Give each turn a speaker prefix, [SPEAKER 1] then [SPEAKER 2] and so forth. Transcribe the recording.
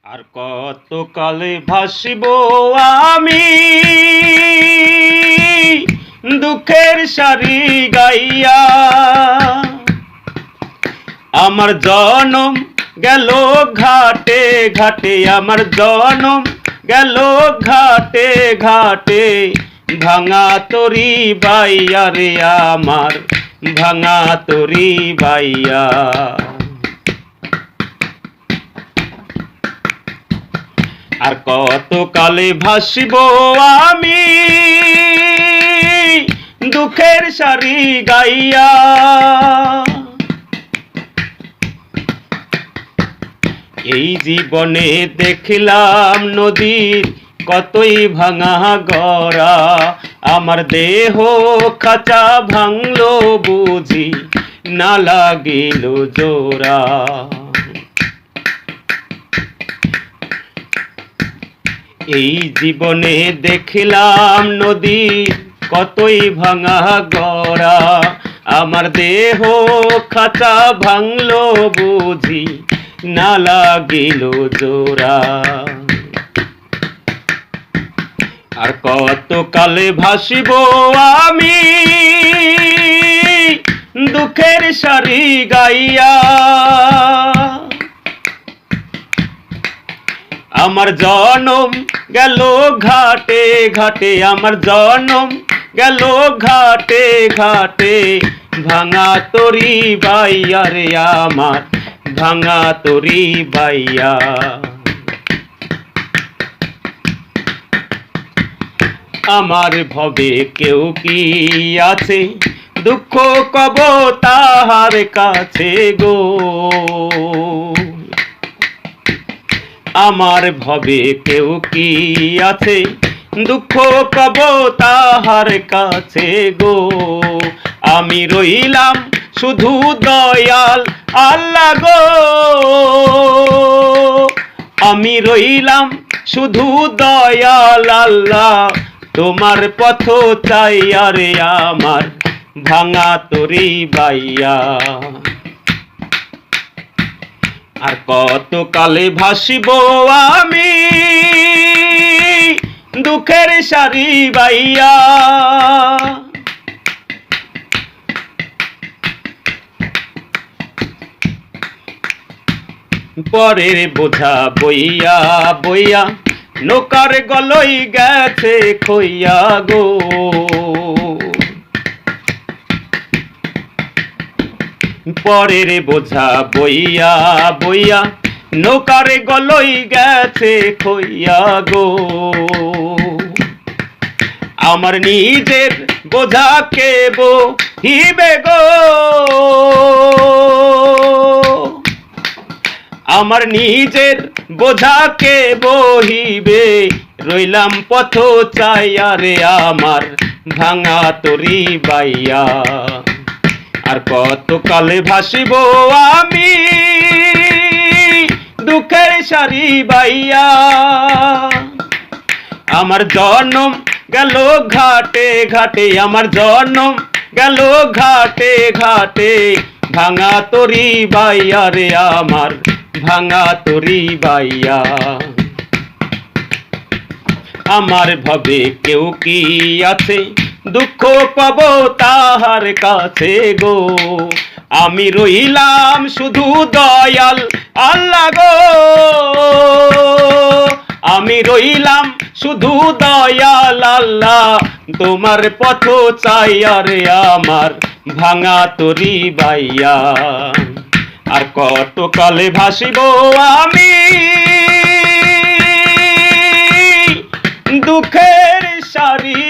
[SPEAKER 1] আর কত কালে ভাসিব আমি দুঃখের সারি গাইয়া। আমার জনম গেল ঘাটে ঘাটে, আমার জনম গেল ঘাটে ঘাটে, ভাঙা তরি বাইয়া রে আমার ভাঙা তরি বাইয়া। আর কত কালে ভাসিব আমি দুঃখের সারি গাইয়া। এই জীবনে দেখলাম নদীর কতই ভাঙা গড়া, আমার দেহ খাঁচা ভাঙলো বুঝি না লাগিল জোড়া। এই জীবনে দেখলাম নদীর কতই ভাঙা গড়া, আমার দেহ খাঁচা ভাঙলো বুঝি না লাগিল জোড়া। আর কত কালে ভাসিব আমি দুঃখের সারি গাইয়া। আমার জনম গেল ঘাটে ঘাটে, আমার জনম গেল ঘাটে ঘাটে, ভাঙা তরি বাইয়া রে আমার ভাঙা তরি বাইয়া। আমার ভবে কেউ কি আছে, দুঃখ কব তাহার কাছে গো। আমার ভবে কেউ কি আছে, দুঃখ কব তাহার কাছে গো। আমি রইলাম শুধু দয়াল আল্লাহ গো, আমি রইলাম শুধু দয়াল আল্লাহ, তোমার পথ চাইয়া রে আমার ভাঙা তরি বাইয়া। আর কত কালে ভাসিব আমি দুঃখের সারি বাইয়া। পরের বোঝা বইয়া বইয়া নৌকার গলই গেছে খইয়া গো। পরের বোঝা বইয়া বইয়া নৌকার গলই গেছে খইয়া গো। আমার নিজের বোঝা কে বহিবে গো, আমার নিজের বোঝা কে বহিবে, রইলাম পথ চাইয়া রে আমার ভাঙা তরি বাইয়া। আর কত কালে ভাসিব আমি দুঃখের সারি বাইয়া। আমার জনম গেল ঘাটে ঘাটে, আমার জনম গেল ঘাটে ঘাটে, ভাঙা তরি বাইয়া রে আমার ভাঙা তরি বাইয়া। আমার ভবে কেউ কি আছে, দুঃখ পাব তাহার কাছে গো। আমি রইলাম শুধু দয়াল আল্লাহ গো, আমি রইলাম শুধু দয়াল আল্লাহ, তোমার পথ চাইয়া রে আমার ভাঙা তরি বাইয়া। আর কত কালে ভাসিব আমি দুঃখের সারি